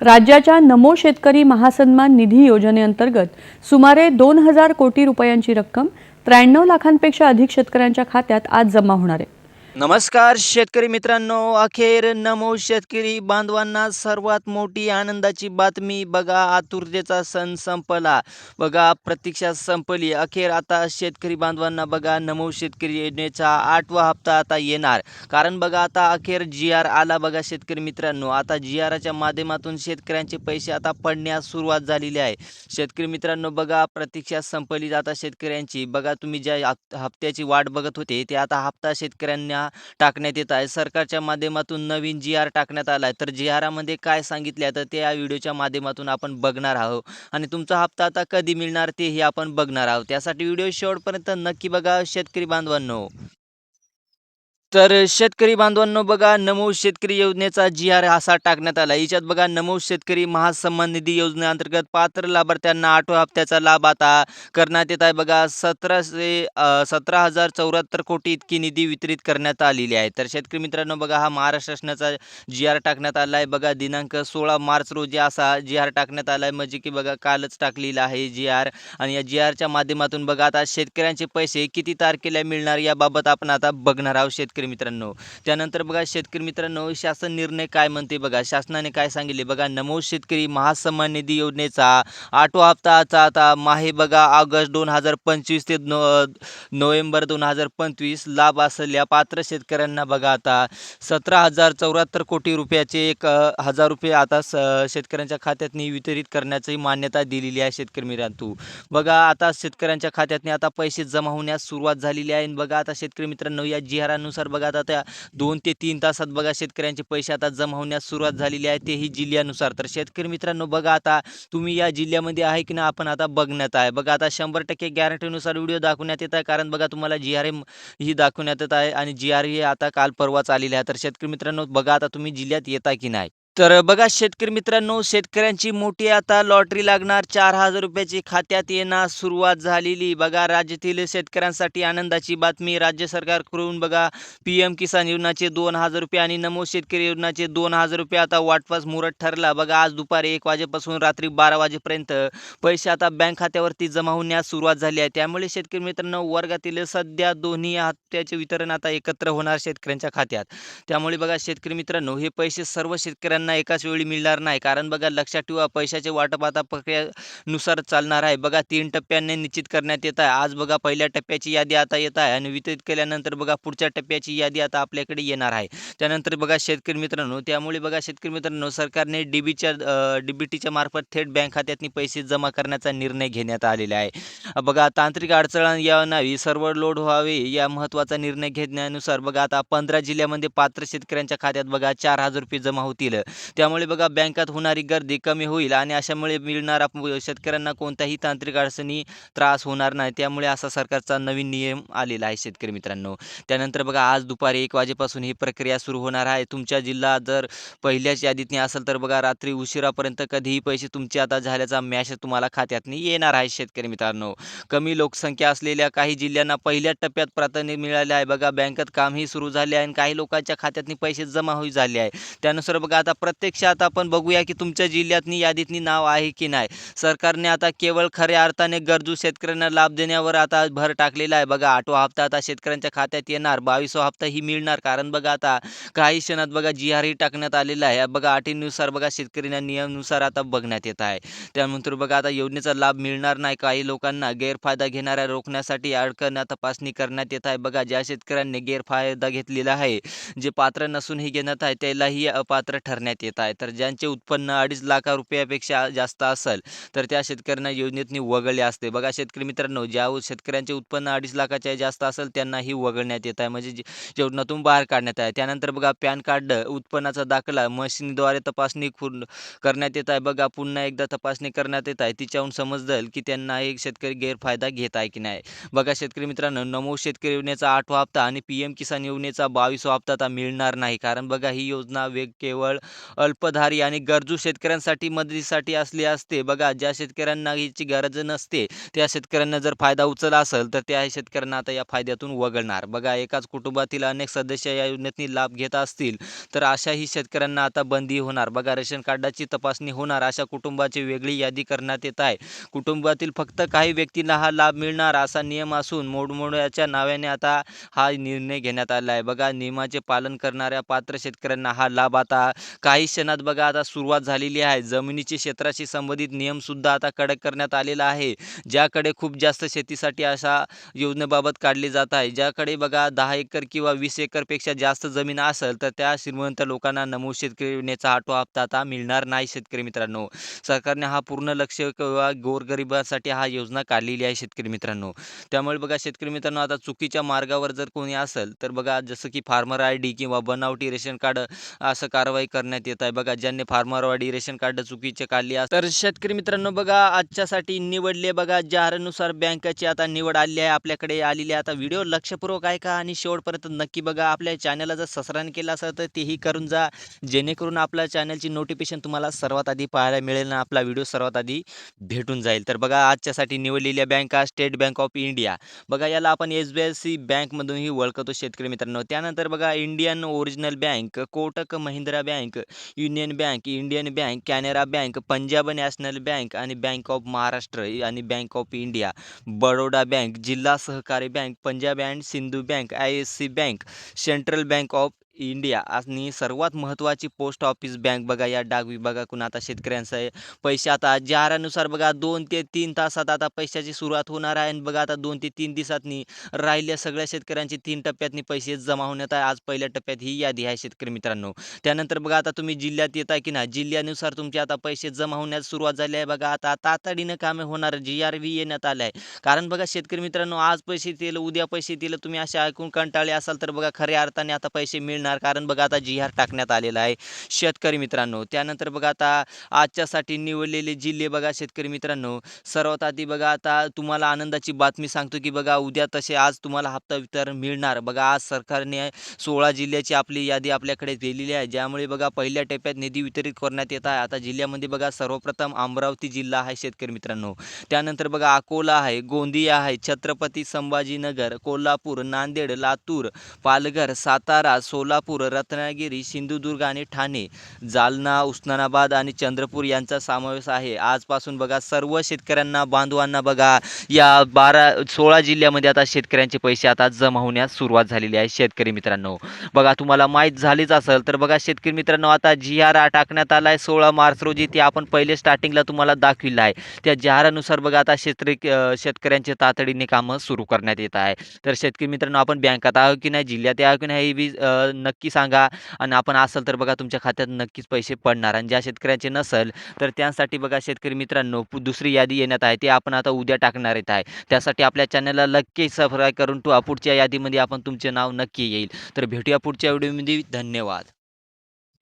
राज्याच्या नमो शेतकरी महासन्मान निधी योजनेअंतर्गत सुमारे 2,000 कोटी रुपयांची रक्कम 93 लाखांपेक्षा अधिक शेतकऱ्यांच्या खात्यात आज जमा होणार आहे। नमस्कार शेतकरी मित्रांनो, अखेर नमो शेतकरी बांधवांना सर्वात मोठी आनंदाची बातमी बघा, आतुरतेचा सण संपला बघा, प्रतीक्षा संपली। अखेर आता शेतकरी बांधवांना बघा नमो शेतकरी योजनेचा 8वा हप्ता आता येणार। कारण बघा आता अखेर जी.आर. आला बघा शेतकरी मित्रांनो। आता जी.आरच्या माध्यमातून शेतकऱ्यांचे पैसे आता पडण्यास सुरुवात झालेली आहे। शेतकरी मित्रांनो बघा, प्रतीक्षा संपली आता शेतकऱ्यांची। बघा तुम्ही ज्या हप्त्याची वाट बघत होते ते आता हप्ता शेतकऱ्यांना टाकण्यात येत आहे। सरकारच्या माध्यमातून नवीन जी.आर. टाकण्यात आला आहे। तर जी.आरमध्ये काय सांगितले तर ते या व्हिडिओच्या माध्यमातून आपण बघणार आहोत आणि तुमचा हप्ता आता कधी मिळणार तेही आपण बघणार आहोत। त्यासाठी व्हिडिओ शेवटपर्यंत नक्की बघा शेतकरी बांधवांनो। तर शेतकरी बांधवांनो बघा, नमो शेतकरी योजनेचा जी.आर. असा टाकण्यात आला। याच्यात बघा नमो शेतकरी महासन्मान निधी योजनेअंतर्गत पात्र लाभार्थ्यांना 8व्या हप्त्याचा लाभ आता करण्यात येत आहे। बघा 17,074 कोटी इतकी निधी वितरित करण्यात आलेली आहे। तर शेतकरी मित्रांनो बघा, हा महाराष्ट्र शासनाचा जी.आर. टाकण्यात आला आहे। बघा दिनांक 16 मार्च रोजी असा जी.आर. टाकण्यात आला आहे, म्हणजे की बघा कालच टाकलेला आहे जी.आर. आणि या जी.आरच्या माध्यमातून बघा आता शेतकऱ्यांचे पैसे किती तारखेला मिळणार याबाबत आपण आता बघणार आहोत शेतकरी मित्रांनो। त्यानंतर बघा शेतकरी मित्रांनो, शासन निर्णय काय म्हणते बघा, शासनाने काय सांगितले बघा, नमो शेतकरी महासन्मान निधी योजनेचा 8वा हप्ता आता माहे बघा ऑगस्ट 2025 ते नोव्हेंबर 2025 लाभ असलेल्या पात्र शेतकऱ्यांना बघा आता 17,074 कोटी रुपयाचे 1,000 रुपये आता शेतकऱ्यांच्या खात्यात वितरित करण्याची मान्यता दिलेली आहे शेतकरी मित्रांनो। बघा आता शेतकऱ्यांच्या खात्यात आता पैसे जमा होण्यास सुरुवात झालेली आहे। बघा आता शेतकरी मित्रांनो, या जी.आर.नुसार बघा आता त्या 2 ते 3 तासात बघा शेतकऱ्यांचे पैसे आता जमा होण्यास सुरुवात झालेली आहे, तेही जिल्ह्यानुसार। तर शेतकरी मित्रांनो बघा, आता तुम्ही या जिल्ह्यामध्ये आहे की नाही आपण आता बघण्यात आहे। बघा आता 100% गॅरंटीनुसार व्हिडिओ दाखवण्यात येत आहे, कारण बघा तुम्हाला जी.आर. ही दाखवण्यात येत आहे आणि जी.आर. ही आता काल परवाच आलेली आहे। तर शेतकरी मित्रांनो बघा, आता तुम्ही जिल्ह्यात येता की नाही। तर बघा शेतकरी मित्रांनो, शेतकऱ्यांची मोठी आता लॉटरी लागणार, 4,000 रुपयाची खात्यात येण्यास सुरुवात झालेली। बघा राज्यातील शेतकऱ्यांसाठी आनंदाची बातमी, राज्य सरकारकडून बघा पी.एम. किसान योजनाचे 2,000 रुपये आणि नमो शेतकरी योजनाचे 2,000 रुपये आता वाटपास मुहूर्त ठरला। बघा आज दुपारी 1 वाजेपासून रात्री 12 वाजेपर्यंत पैसे आता बँक खात्यावरती जमा होण्यास सुरुवात झाली आहे। त्यामुळे शेतकरी मित्रांनो, वर्गातील सध्या दोन्ही हप्त्याचे वितरण आता एकत्र होणार शेतकऱ्यांच्या खात्यात। त्यामुळे बघा शेतकरी मित्रांनो, हे पैसे सर्व शेतकऱ्यांना एकाच वेळी मिळणार नाही, कारण बघा लक्षात ठेवा, पैशाचे वाटप आता प्रक्रियेनुसार चालणार आहे। बघा 3 टप्प्यांनी निश्चित करण्यात येत आहे। आज बघा पहिल्या टप्प्याची यादी आता येत आहे आणि वितरित केल्यानंतर बघा पुढच्या टप्प्याची यादी आता आपल्याकडे येणार आहे। त्यानंतर बघा शेतकरी मित्रांनो, त्यामुळे बघा शेतकरी मित्रांनो, सरकारने डीबीटीच्या मार्फत थेट बँक खात्यात पैसे जमा करण्याचा निर्णय घेण्यात आलेला आहे। बघा तांत्रिक अडचण यावी, सर्व्हर लोड व्हावे, या महत्त्वाचा निर्णय घेण्यानुसार बघा आता 15 जिल्ह्यामध्ये पात्र शेतकऱ्यांच्या खात्यात बघा 4,000 रुपये जमा होतील। त्यामुळे बघा बँकात होणारी गर्दी कमी होईल आणि अशामुळे मिळणारा शेतकऱ्यांना कोणत्याही तांत्रिक अडचणी त्रास होणार नाही। त्यामुळे असा सरकारचा नवीन नियम आलेला आहे शेतकरी मित्रांनो। त्यानंतर बघा आज दुपारी 1 वाजेपासून ही प्रक्रिया सुरू होणार आहे। तुमच्या जिल्हा जर पहिल्याच यादीत असेल तर बघा रात्री उशिरापर्यंत कधीही पैसे तुमचे आता झाल्याचा मेसेज तुम्हाला खात्यात येणार आहे शेतकरी मित्रांनो। कमी लोकसंख्या असलेल्या काही जिल्ह्यांना पहिल्या टप्प्यात प्राधान्य मिळाले आहे। बघा बँकेत कामही सुरू झाले आहे आणि काही लोकांच्या खात्यात पैसे जमा होई झाले आहे। त्यानुसार बघा आता प्रत्यक्षात आपण बघूया की तुमच्या जिल्ह्यातनी यादीतनी नाव आहे की नाही। सरकारने आता केवळ खऱ्या अर्थाने गरजू शेतकऱ्यांना लाभ देण्यावर आता भर टाकलेला आहे। बघा 8वा हप्ता आता शेतकऱ्यांच्या खात्यात येणार, 22वा हप्ता ही मिळणार, कारण बघा आता काही क्षणात बघा जी.आर. ही टाकण्यात आलेला आहे। बघा अटीनुसार बघा शेतकऱ्यांना नियमानुसार आता बघण्यात येत आहे। त्यानंतर बघा आता योजनेचा लाभ मिळणार नाही, काही लोकांना गैरफायदा घेणाऱ्या रोखण्यासाठी अडकळणा तपासणी करण्यात येत आहे। बघा ज्या शेतकऱ्यांनी गैरफायदा घेतलेला आहे, जे पात्र नसूनही घेण्यात आहे त्यालाही अपात्र ठरण्यात येत आहे। तर ज्यांचे उत्पन्न 2.5 लाख रुपयापेक्षा जास्त असेल तर त्या शेतकऱ्यांना योजनेतनी वगळले असते। बघा शेतकरी मित्रांनो, ज्या शेतकऱ्यांचे उत्पन्न 2.5 लाखाच्या जास्त असेल त्यांनाही वगळण्यात येत आहे, म्हणजे योजनेतून बाहेर काढण्यात आहे। त्यानंतर बघा पॅन कार्ड, उत्पन्नाचा दाखला मशीनद्वारे तपासणी करण्यात येत आहे। बघा पुन्हा एकदा तपासणी करण्यात येत आहे, तिच्याहून समजेल की त्यांना एक शेतकरी गैरफायदा घेत आहे की नाही। बघा शेतकरी मित्रांनो, नमो शेतकरी योजनेचा 8वा हप्ता आणि पी.एम. किसान योजनेचा 22वा हप्ता आता मिळणार नाही, कारण बघा ही योजना केवळ अल्पधारी आणि गरजू शेतकऱ्यांसाठी मदतीसाठी असली असते. बघा, ज्या शेतकऱ्यांना हिची गरज नसते त्या शेतकऱ्यांना जर फायदा उचलला असेल तर त्या शेतकऱ्यांना आता या फायद्यातून वगळणार. बघा, एकाच कुटुंबातील अनेक सदस्य या योजनेतील लाभ घेत असतील तर अशाही शेतकऱ्यांना आता बंदी होणार. बघा, रेशन कार्डाची तपासणी होणार. अशा कुटुंबाची वेगळी यादी करण्यात येत आहे. कुटुंबातील फक्त काही व्यक्तींना हा लाभ मिळणार असा नियम असून मोडमोड्याच्या नावाने आता हा निर्णय घेण्यात आला आहे. बघा, नियमाचे पालन करणाऱ्या पात्र शेतकऱ्यांना हा लाभ आता काही क्षणात बघा आता सुरुवात झालेली आहे. जमिनीची क्षेत्राशी संबंधित नियम सुद्धा आता कडक करण्यात आलेला आहे. ज्याकडे खूप जास्त शेतीसाठी अशा योजनेबाबत काढली जात आहे. ज्याकडे बघा 10 एकर किंवा 20 एकरपेक्षा जास्त जमीन असेल तर त्या श्रीमंत लोकांना नमूद शेतकरी योजनेचा आठवा हप्ता आता मिळणार नाही. शेतकरी मित्रांनो, सरकारने हा पूर्ण लक्ष किंवा गोरगरिबांसाठी हा योजना काढलेली आहे शेतकरी मित्रांनो. त्यामुळे बघा शेतकरी मित्रांनो, आता चुकीच्या मार्गावर जर कोणी असेल तर बघा जसं की फार्मर आयडी किंवा बनावटी रेशन कार्ड असं कारवाई करण्यात येत आहे. बघा, ज्यांनी फार्मर आयडी रेशन कार्ड चुकीचे काढले तर शेतकरी मित्रांनो बघा आजच्यासाठी निवडले. बघा, जाहीरानुसार बँकेची आता निवड आली आहे, आपल्याकडे आलेली आहे. आता व्हिडिओ लक्षपूर्वक ऐका आणि शेवटपर्यंत नक्की बघा. आपल्या चॅनलला जर सबस्क्राईब केलं असेल तर तेही करून जा, जेणेकरून आपल्या चॅनलची नोटिफिकेशन तुम्हाला सर्वात आधी पाहायला मिळेल ना आपला व्हिडिओ सर्वात आधी भेटून जाईल. तर बघा, आजच्यासाठी निवडलेल्या बँका स्टेट बँक ऑफ इंडिया. बघा, याला आपण SBIC बँकमधूनही ओळखतो शेतकरी मित्रांनो. त्यानंतर बघा Indian original bank, Kotak Mahindra bank, union bank, Indian bank, Canara bank, Punjab national bank आणि बँक ऑफ महाराष्ट्र आणि bank of India, Baroda bank, जिल्हा सहकारी bank, Punjab and Sindhu bank, ISC bank, central bank of India आणि सर्वात महत्त्वाची पोस्ट ऑफिस बँक. बघा, या डाक विभागाकडून आता शेतकऱ्यांचे पैसे आता जाहिरानुसार बघा 2 ते 3 तासात आता पैशाची सुरुवात होणार आहे. आणि बघा आता 2 ते 3 दिवसातनी राहिलेल्या सगळ्या शेतकऱ्यांचे 3 टप्प्यातनी पैसे जमा होण्यात आहे. आज पहिल्या टप्प्यात ही यादी आहे शेतकरी मित्रांनो. त्यानंतर बघा आता तुम्ही जिल्ह्यात येताय की नाही, जिल्ह्यानुसार तुमचे आता पैसे जमा होण्यास सुरुवात झाली आहे. बघा, आता तातडीनं कामे होणार, GRV येण्यात आलं आहे. कारण बघा शेतकरी मित्रांनो, आज पैसे दिलं उद्या पैसे दिलं, तुम्ही असे ऐकून कंटाळले असाल तर बघा खऱ्या अर्थाने आता पैसे मिळणार. कारण बघा आता GR टाकण्यात आलेला आहे शेतकरी मित्रांनो. त्यानंतर बघा आता आजच्यासाठी निवडलेले जिल्हे बघा शेतकरी मित्रांनो. सर्वात आधी बघा आता तुम्हाला आनंदाची बातमी सांगतो की बघा उद्या तसे आज तुम्हाला हप्ता वितरण मिळणार. बघा, आज सरकारने 16 जिल्ह्याची आपली यादी आपल्याकडे दिलेली आहे, ज्यामुळे बघा पहिल्या टप्प्यात निधी वितरित करण्यात येत आहे. आता जिल्ह्यामध्ये बघा सर्वप्रथम अमरावती जिल्हा आहे शेतकरी मित्रांनो. त्यानंतर बघा अकोला आहे, गोंदिया आहे, छत्रपती संभाजीनगर, कोल्हापूर, नांदेड, लातूर, पालघर, सातारा, सोलापूर, रत्नागिरी, सिंधुदुर्ग आणि ठाणे, जालना, उस्मानाबाद आणि चंद्रपूर यांचा समावेश आहे. आजपासून बघा सर्व शेतकऱ्यांना बांधवांना बघा या 16 जिल्ह्यामध्ये आता शेतकऱ्यांचे पैसे आता जमा होण्यास सुरुवात झालेली आहे शेतकरी मित्रांनो. बघा, तुम्हाला माहीत झालीच असेल तर बघा शेतकरी मित्रांनो, आता GR टाकण्यात आला आहे 16 मार्च रोजी. ते आपण पहिले स्टार्टिंगला तुम्हाला दाखविलं आहे. त्या GRनुसार बघा आता शेतकऱ्यांचे तातडीने कामं सुरू करण्यात येत आहे. तर शेतकरी मित्रांनो, आपण बँकात आहोत की नाही, जिल्ह्यात आहोत की नाही, हे बी नक्की सांगा. आणि आपण असेल तर बघा तुमच्या खात्यात नक्कीच पैसे पडणार. आणि ज्या शेतकऱ्यांचे नसेल तर त्यांसाठी बघा शेतकरी मित्रांनो दुसरी यादी येण्यात आहे, ते आपण आता उद्या टाकणार येत आहे. त्यासाठी आपल्या चॅनलला नक्की सबस्क्राईब करून ठेवा. पुढच्या यादीमध्ये आपण तुमचे नाव नक्की येईल. तर भेटूया पुढच्या व्हिडिओमध्ये. धन्यवाद.